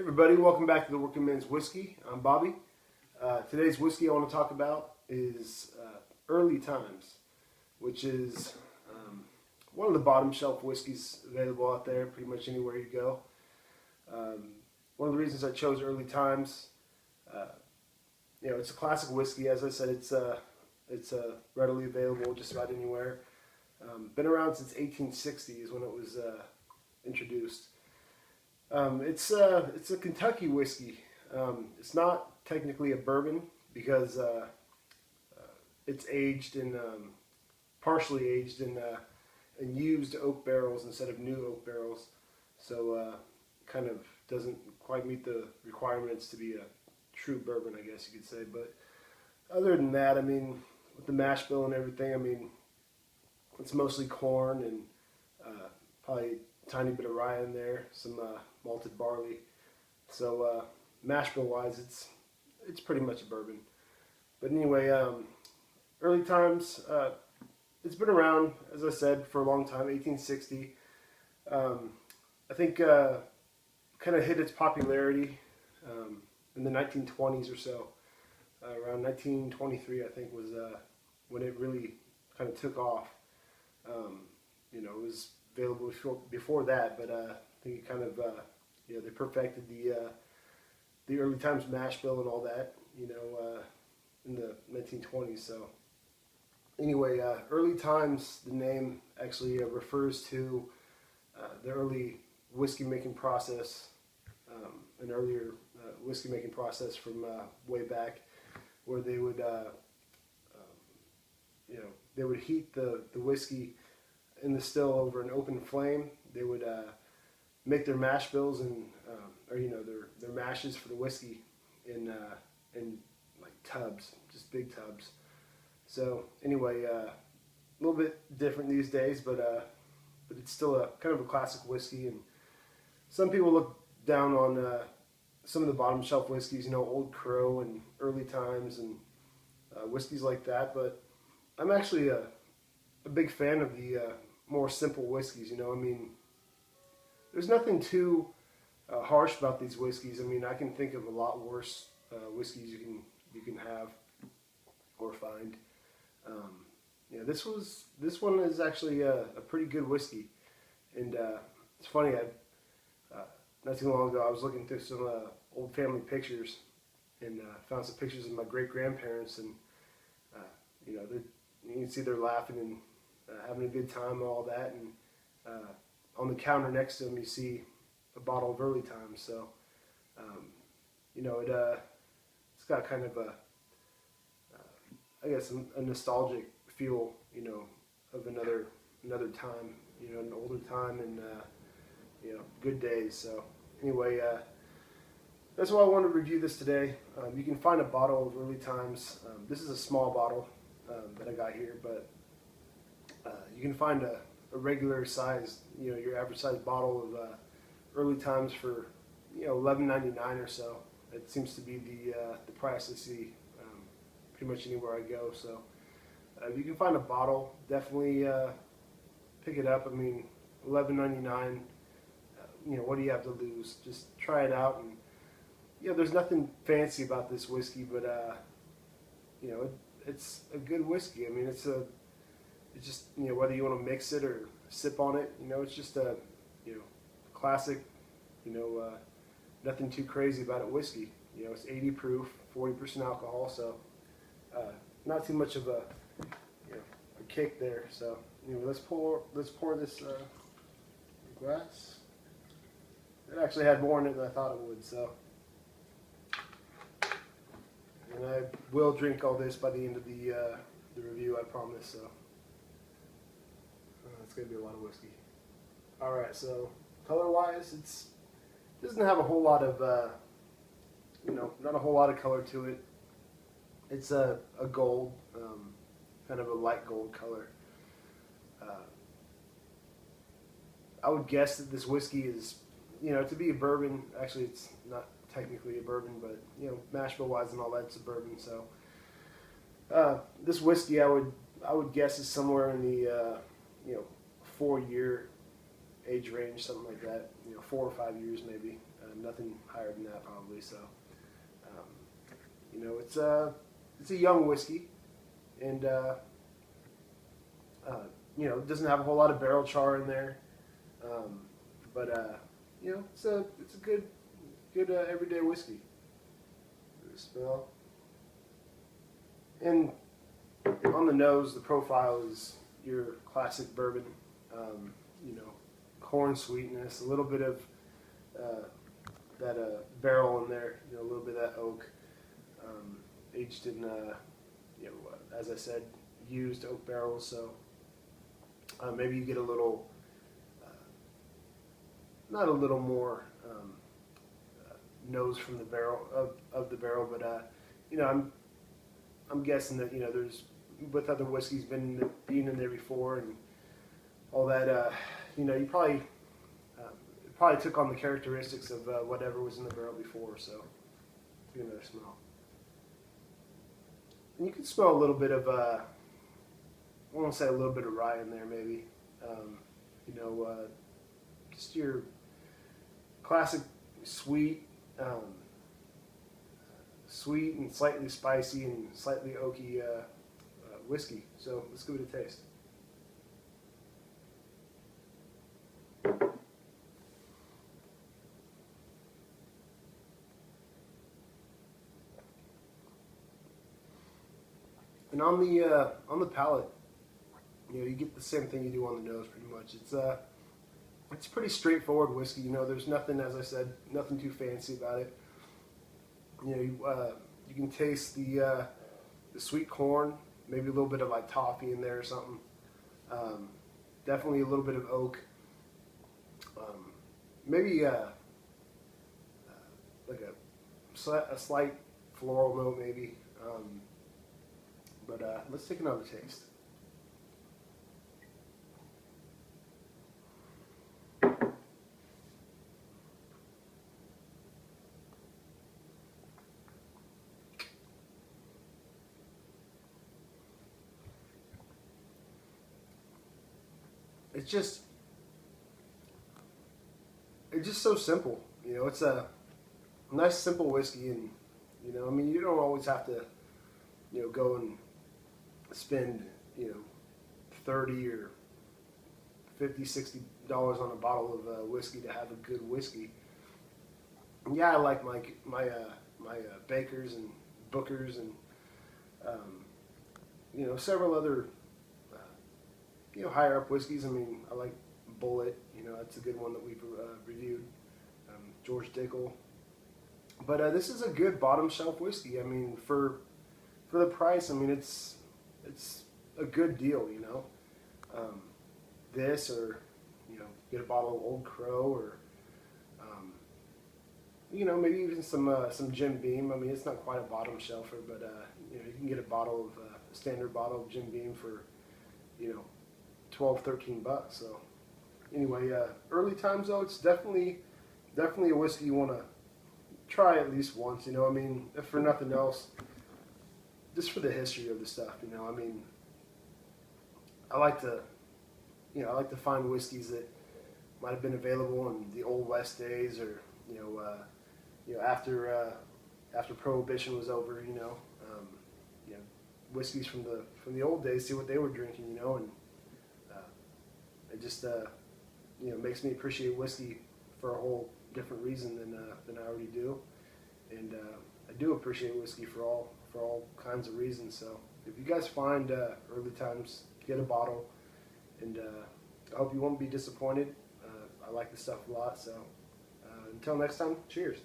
Everybody, welcome back to the Working Men's Whiskey. I'm Bobby. Today's whiskey I want to talk about is Early Times, which is one of the bottom shelf whiskeys available out there pretty much anywhere you go. One of the reasons I chose Early Times, it's a classic whiskey. As I said, it's readily available just about anywhere. Been around since 1860 is when it was introduced. It's a Kentucky whiskey. It's not technically a bourbon because it's aged in partially aged in used oak barrels instead of new oak barrels, so kind of doesn't quite meet the requirements to be a true bourbon, I guess you could say. But other than that, I mean, with the mash bill and everything, I mean, it's mostly corn and probably a tiny bit of rye in there, some malted barley. So mash bill wise, it's pretty much a bourbon. But anyway, Early Times, it's been around, as I said, for a long time, 1860. I think kind of hit its popularity in the 1920s or so. Around 1923, I think, was when it really kind of took off. It was available before that, but I think it kind of, they perfected the Early Times mash bill and all that, in the 1920s. So anyway, Early Times, the name actually refers to the early whiskey making process, an earlier whiskey making process from way back, where they would, they would heat the whiskey in the still over an open flame. They would make their mash bills and their mashes for the whiskey in like tubs, just big tubs. So anyway, a little bit different these days, but it's still a kind of a classic whiskey. And some people look down on some of the bottom shelf whiskeys, Old Crow and Early Times and whiskeys like that. But I'm actually a big fan of the more simple whiskeys. I mean, there's nothing too harsh about these whiskeys. I mean, I can think of a lot worse whiskeys you can have or find. This one is actually a pretty good whiskey, and it's funny. Not too long ago, I was looking through some old family pictures and found some pictures of my great grandparents, and you can see they're laughing and having a good time and all that. And on the counter next to them, you see a bottle of Early Times. So it's got kind of a nostalgic feel, of another time, an older time, and good days. So anyway, that's why I wanted to review this today. You can find a bottle of Early Times. This is a small bottle that I got here, but you can find a regular size, your average size bottle of Early Times for $11.99 or so. It seems to be the price I see pretty much anywhere I go. So if you can find a bottle, definitely pick it up. I mean, $11.99. What do you have to lose? Just try it out. And there's nothing fancy about this whiskey, but it's a good whiskey. I mean, it's just whether you want to mix it or sip on it, it's just a classic, nothing too crazy about it whiskey. It's 80 proof, 40% alcohol, so not too much of a kick there. So let's pour this glass. It actually had more in it than I thought it would. So, and I will drink all this by the end of the review, I promise. So it's gonna be a lot of whiskey. All right, so color-wise, it doesn't have a whole lot of not a whole lot of color to it. It's a gold, kind of a light gold color. I would guess that this whiskey is, to be a bourbon. Actually, it's not technically a bourbon, but mash bill wise and all that's a bourbon. So this whiskey, I would guess, is somewhere in the 4-year age range, something like that. 4 or 5 years maybe. nothing higher than that probably. So, it's a young whiskey, and it doesn't have a whole lot of barrel char in there, but it's a good everyday whiskey. The smell, and on the nose, the profile is your classic bourbon. Corn sweetness, a little bit of that barrel in there, a little bit of that oak, aged in, as I said, used oak barrels. So maybe you get a little, not a little more nose from the barrel of the barrel, but I'm guessing that there's with other whiskeys being in there before and all that. You probably took on the characteristics of whatever was in the barrel before. So get another smell, and you can smell a little bit of I want to say a little bit of rye in there, maybe. Just your classic sweet, sweet and slightly spicy and slightly oaky whiskey. So let's give it a taste. And on the palate, you get the same thing you do on the nose, pretty much. It's pretty straightforward whiskey. There's nothing, as I said, nothing too fancy about it. You can taste the sweet corn, maybe a little bit of like toffee in there or something. Definitely a little bit of oak. Maybe like a slight floral note, maybe. But let's take another taste. It's just so simple. It's a nice simple whiskey, and you don't always have to go and spend $30 or $50, $60 on a bottle of whiskey to have a good whiskey. And yeah, I like my Bakers and Bookers and several other higher up whiskeys. I mean, I like Bullet. That's a good one that we've reviewed. George Dickel. But this is a good bottom shelf whiskey. I mean, for the price, I mean, it's a good deal. This, or get a bottle of Old Crow, or maybe even some Jim Beam. I mean, it's not quite a bottom shelfer, but you can get a standard bottle of Jim Beam for $12, $13. So anyway, early times though, it's definitely a whiskey you want to try at least once. I mean, if for nothing else, just for the history of the stuff. I mean, I like to find whiskeys that might have been available in the Old West days, or after Prohibition was over. Whiskeys from the old days, see what they were drinking. And it just makes me appreciate whiskey for a whole different reason than I already do, and I do appreciate whiskey for all kinds of reasons. So if you guys find early times, get a bottle, and I hope you won't be disappointed. I like the stuff a lot. So until next time, cheers.